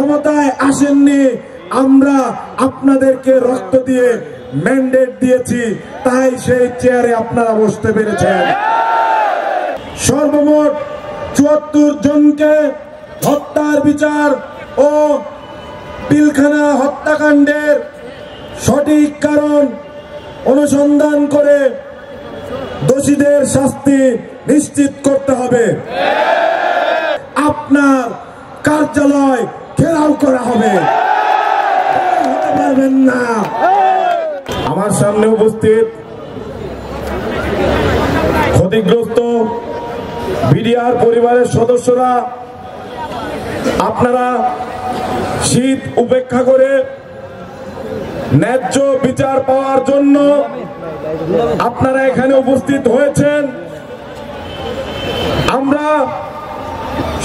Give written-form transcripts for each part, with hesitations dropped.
ক্ষমতায় আসেননি, আমরা আপনাদেরকে রক্ত দিয়ে ম্যান্ডেট দিয়েছি, তাই সেই চেয়ারে আপনারা বসতে পেরেছেন। সর্বমোট ৭৪ জনকে হত্যার বিচার ও পিলখানা হত্যাকাণ্ডের সঠিক কারণ অনুসন্ধান করে দোষীদের শাস্তি নিশ্চিত করতে হবে। আপনার কার্যালয় ঘেরাও করা হবে, হতে পারবেন না। আমার সামনে উপস্থিত ক্ষতিগ্রস্ত বিডিআর পরিবারের সদস্যরা, আপনারা শীত উপেক্ষা করে ন্যায্য বিচার পাওয়ার জন্য আপনারা এখানে উপস্থিত হয়েছেন। আমরা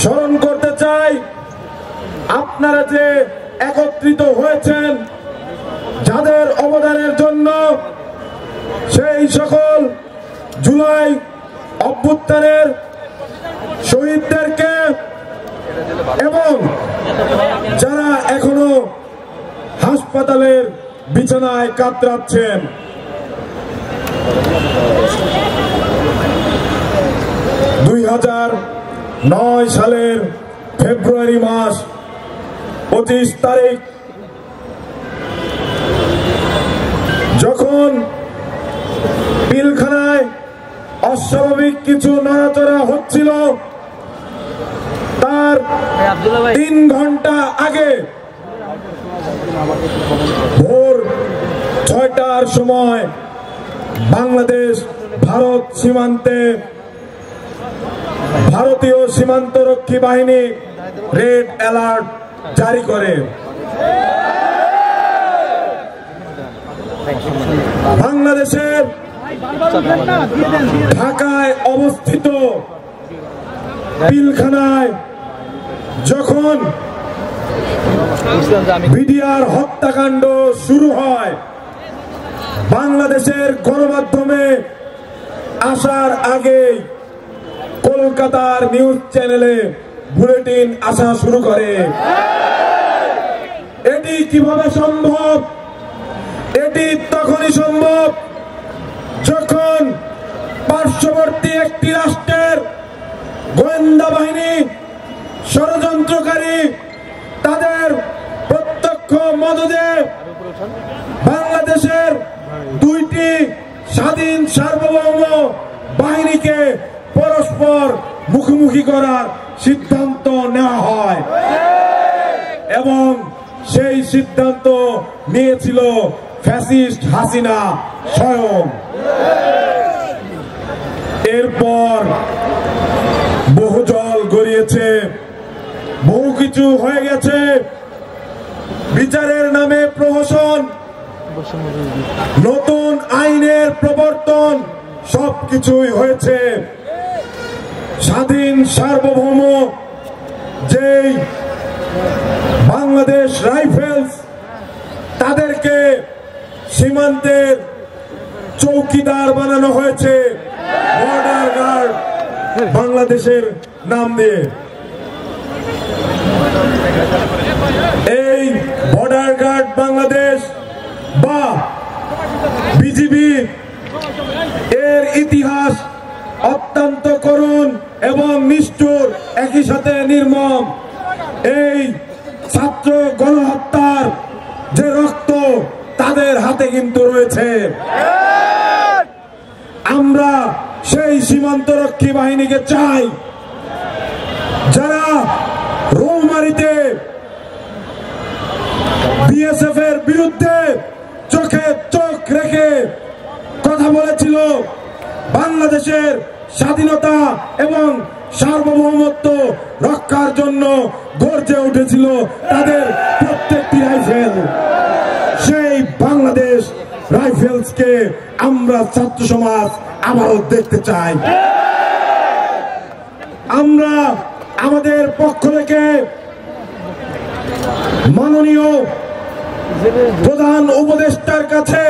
স্মরণ করতে চাই, আপনারা যে একত্রিত হয়েছেন যাদের অবদানের জন্য, সেই সকল জুলাই অভ্যুত্থানের শহীদদেরকে এবং যারা এখনো হাসপাতালের বিছানায় কাতরাচ্ছেন, 2009 সালের ফেব্রুয়ারি মাস 25 তারিখ যখন পিলখানায় অস্বাভাবিক কিছু নড়াচড়া হচ্ছিল, তার 3 ঘন্টা আগে ভোর 6টার সময় বাংলাদেশ ভারত সীমান্তে ভারতীয় সীমান্তরক্ষী বাহিনী রেড অ্যালার্ট জারি করে। বাংলাদেশের ঢাকায় অবস্থিত পিলখানায় যখন বিডিআর হত্যাকাণ্ড শুরু হয়, বাংলাদেশের গণমাধ্যমে আসার আগে কলকাতার নিউজ চ্যানেলে বুলেটিন আসা শুরু করে। এটি কিভাবে সম্ভব? এটি তখনই সম্ভব যখন পার্শ্ববর্তী একটি রাষ্ট্রের গোয়েন্দা বাহিনী, ষড়যন্ত্রকারী, তাদের প্রত্যক্ষ মদদে বাংলাদেশের 2টি স্বাধীন সার্বভৌম বাহিনীকে পরস্পর মুখোমুখি করার সিদ্ধান্ত নেওয়া হয় এবং সেই সিদ্ধান্ত নিয়েছিল ফ্যাসিস্ট হাসিনা স্বয়ং। এরপর বহু জল গড়িয়েছে, বহু কিছু হয়ে গেছে। বিচারের নামে প্রহসন, নতুন আইনের প্রবর্তন, সবকিছুই হয়েছে। স্বাধীন সার্বভৌম যেই বাংলাদেশ রাইফেলস, তাদেরকে সীমান্তের চৌকিদার বানানো হয়েছে বর্ডার গার্ড বাংলাদেশের নাম দিয়ে। এই বর্ডার গার্ড বাংলাদেশ বা বিজিবি এর ইতিহাস অত্যন্ত করুণ এবং নিষ্ঠুর, একই সাথে নির্মম। এই ছাত্র গণহত্যার যে রক্ত তাদের হাতে কিন্তু রয়েছে। আমরা সেই সীমান্তরক্ষী বাহিনীকে চাই যারা রৌমারীতে বিএসএফ এর বিরুদ্ধে চোখে চোখ রেখে কথা বলেছিল, বাংলাদেশের স্বাধীনতা এবং সার্বভৌমত্ব রক্ষার জন্য গর্জে উঠেছিল তাদের প্রত্যেকটি রাইফেল। সেই বাংলাদেশ রাইফেলসকে আমরা ছাত্র সমাজ আবারও দেখতে চাই। আমরা আমাদের পক্ষ থেকে মাননীয় প্রধান উপদেষ্টার কাছে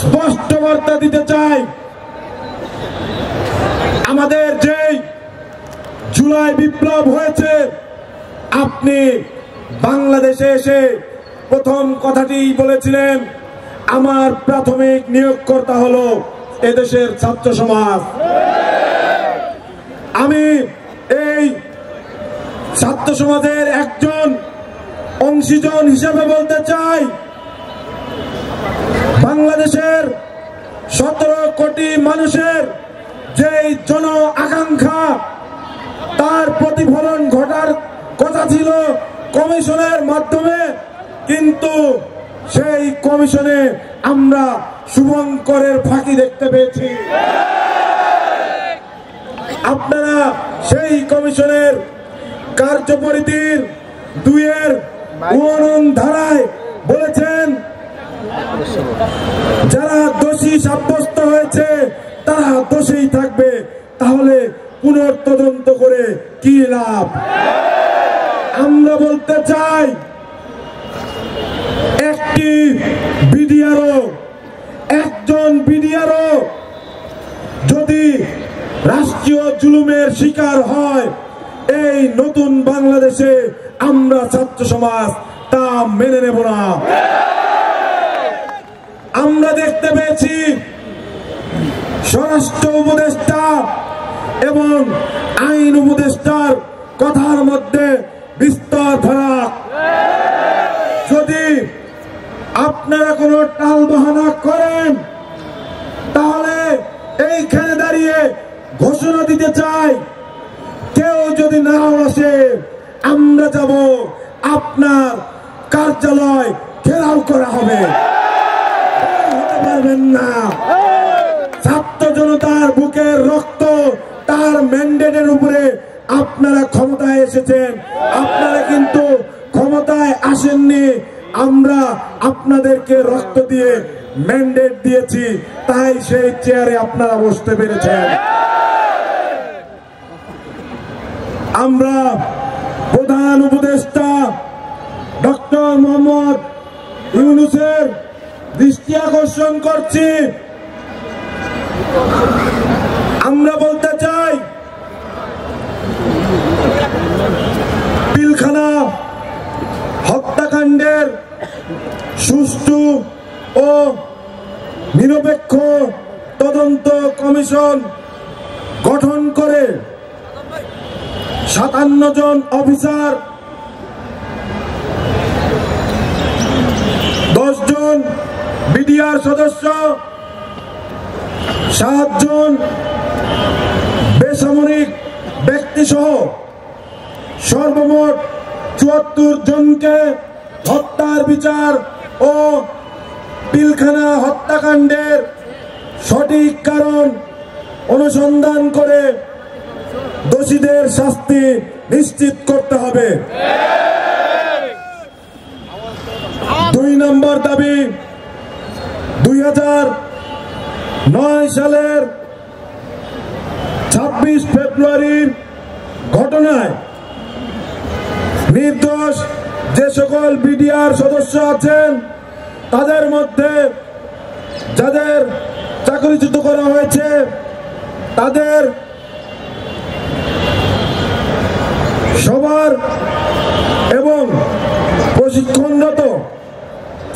স্পষ্ট বার্তা দিতে চাই, আমাদের যে জুলাই বিপ্লব হয়েছে, আপনি বাংলাদেশে এসে প্রথম কথাটি বলেছিলেন, আমার প্রাথমিক নিয়োগকর্তা হলো এদেশের ছাত্র সমাজ। আমি এই ছাত্র সমাজের একজন অংশীজন হিসেবে বলতে চাই, বাংলাদেশের 17 কোটি মানুষের যে জন আকাঙ্ক্ষা, তার প্রতিফলন ঘটার কথা ছিল কমিশনের মাধ্যমে, কিন্তু সেই কমিশনে আমরা শুভঙ্করের ফাঁকি দেখতে পেয়েছি। আপনারা সেই কমিশনের কার্যপরিধির 2-এর ধারায় বলেছেন, যারা দোষী সাব্যস্ত হয়েছে তারা দোষী থাকবে, তাহলে পুনর্তদন্ত করে কি লাভ? আমরা বলতে চাই, একজন বিডিআরও যদি রাষ্ট্রীয় জুলুমের শিকার হয়, এই নতুন বাংলাদেশে আমরা ছাত্র সমাজ তা মেনে নেব না। আমরা দেখতে পেয়েছি স্বরাষ্ট্র উপদেষ্টা এবং আইন উপদেষ্টার কথার মধ্যে বিস্তর ফারাক। যদি আপনারা কোনো টালবাহানা করেন, তাহলে এইখানে দাঁড়িয়ে ঘোষণা দিতে চাই, কেউ যদি না আসে আমরা যাব, আপনার কার্যালয় ঘেরাও করা হবে, হতে পারবেন না। ছাত্র জনতার বুকের রক্ত, তার ম্যান্ডেটের উপরে আপনারা ক্ষমতায় এসেছেন, আপনারা কিন্তু ক্ষমতায় আসেননি। আমরা আপনাদেরকে রক্ত দিয়ে ম্যান্ডেট দিয়েছি, তাই সেই চেয়ারে আপনারা বসতে পেরেছেন। আমরা প্রধান উপদেষ্টা ডক্টর মোহাম্মদ ইউনূসের দৃষ্টি আকর্ষণ করছি। আমরা বলতে চাই, পিলখানা হত্যাকাণ্ডের সুষ্ঠু ও নিরপেক্ষ তদন্ত কমিশন গঠন করে 57 জন অফিসার, 10 জন বিডিআর সদস্য, 7 জন বেসামরিক ব্যক্তি সহ সর্বমোট 74 জনকে হত্যার বিচার ও পিলখানা হত্যাকাণ্ডের সঠিক কারণ অনুসন্ধান করে দোষীদের শাস্তি নিশ্চিত করতে হবে। 2 নম্বর দাবি, 2009 সালের 26 ফেব্রুয়ারির ঘটনায় নির্দোষ যে সকল বিডিআর সদস্য আছেন, তাদের মধ্যে যাদের চাকরিচ্যুত করা হয়েছে, তাদের সবার এবং প্রশিক্ষণরত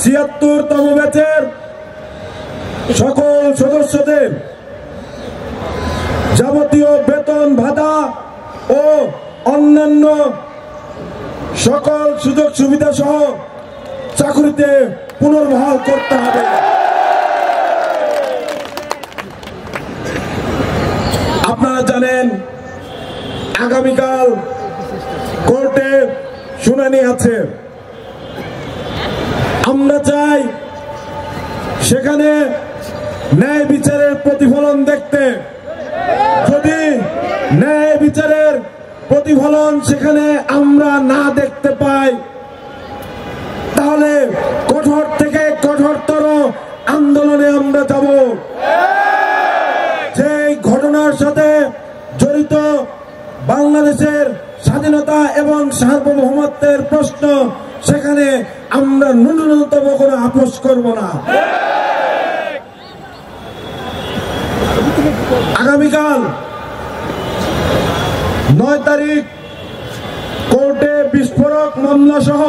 76তম ব্যাচের সকল সদস্যদের যাবতীয় বেতন ভাতা ও অন্যান্য সকল সুযোগ সুবিধা সহ চাকরিতে পুনর্বহাল করতে হবে। আপনারা জানেন, আগামীকাল কোর্টে শুনানি আছে। আমরা চাই সেখানে ন্যায় বিচারের প্রতিফলন দেখতে। যদি ন্যায় বিচারের প্রতিফলন সেখানে আমরা না দেখতে পাই, তাহলে কঠোর থেকে কঠোরতর আন্দোলনে আমরা যাব। যে ঘটনার সাথে জড়িত বাংলাদেশের স্বাধীনতা এবং সার্বভৌমত্বের প্রশ্ন, সেখানে আমরা ন্যূনতম কোনো আপোষ করব না। আগামীকাল 9 তারিখ কোর্টে বিস্ফোরক মামলা সহ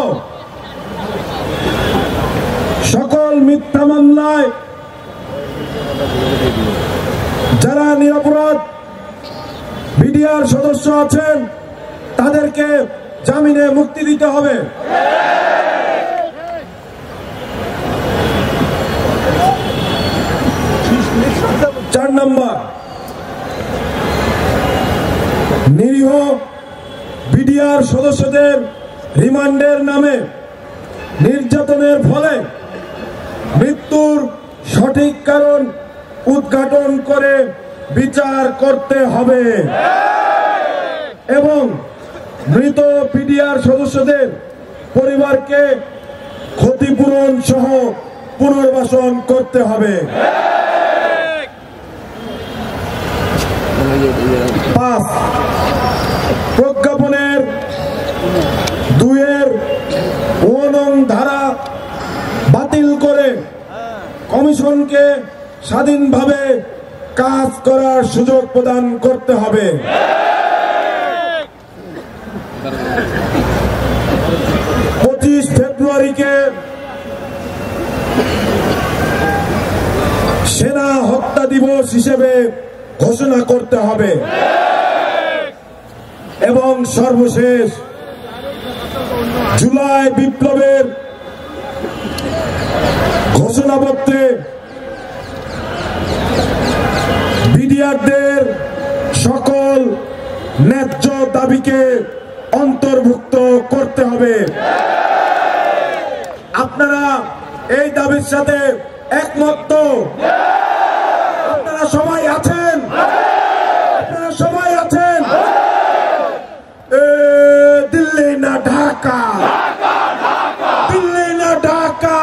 সকল মিথ্যা মামলায় যারা নিরপরাধ বিডিআর সদস্য আছেন তাদেরকে জামিনে মুক্তি দিতে হবে। 4 নম্বর, নিরীহ বিডিআর সদস্যদের রিমান্ডের নামে নির্যাতনের ফলে মৃত্যুর সঠিক কারণ উদ্ঘাটন করে বিচার করতে হবে এবং মৃত বিডিআর সদস্যদের পরিবারকে ক্ষতিপূরণ সহ পুনর্বাসন করতে হবে। 5, প্রজ্ঞাপনের 2-1 ধারা বাতিল করে কমিশনকে স্বাধীনভাবে কাজ করার সুযোগ প্রদান করতে হবে। 25 ফেব্রুয়ারিকে সেনা হত্যা দিবস হিসেবে ঘোষণা করতে হবে এবং সর্বশেষ জুলাই বিপ্লবের ঘোষণাপত্রে বিডিআরদের সকল ন্যায্য দাবিকে অন্তর্ভুক্ত করতে হবে। আপনারা এই দাবির সাথে একমত তো? আপনারা সবাই আছেন? আপনারা সবাই আছেন? দিল্লি না ঢাকা, দিল্লি না ঢাকা,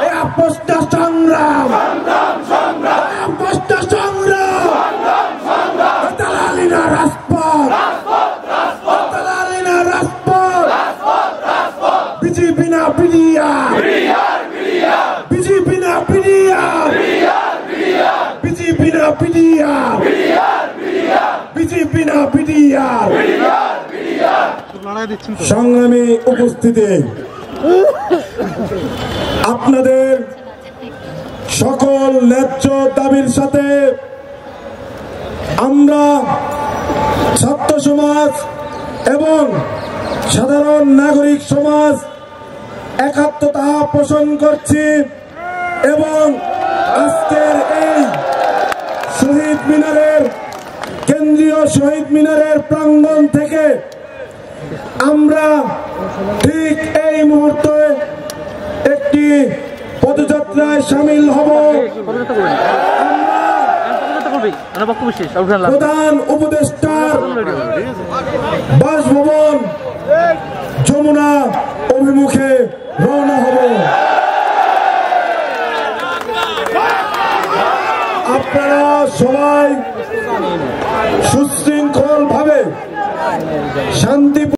এই আপোষটা সংগ্রাম, আপোষটা সংগ্রাম, দালালি না রাজপথ, দালালি না রাজপথ, বিজেপি না বিডিআর, বিজেপি না বিডিআর, বিজেপি না বিডিআর, বিজেপি না বিডিআর। সংগ্রামী উপস্থিতি, আপনাদের সকল ন্যায্য দাবির সাথে আমরা ছাত্র সমাজ এবং সাধারণ নাগরিক সমাজ একাত্মতা পোষণ করছি এবং আজকের এই শহীদ মিনারের কেন্দ্রীয় শহীদ মিনারের প্রাঙ্গণ থেকে আমরা ঠিক এই মুহূর্তে একটি পদযাত্রায় সামিল হব। প্রধান উপদেষ্টার বাসভবন যমুনা অভিমুখে রওনা হব। আপনারা সবাই সুশৃঙ্খল ভাবে শান্তি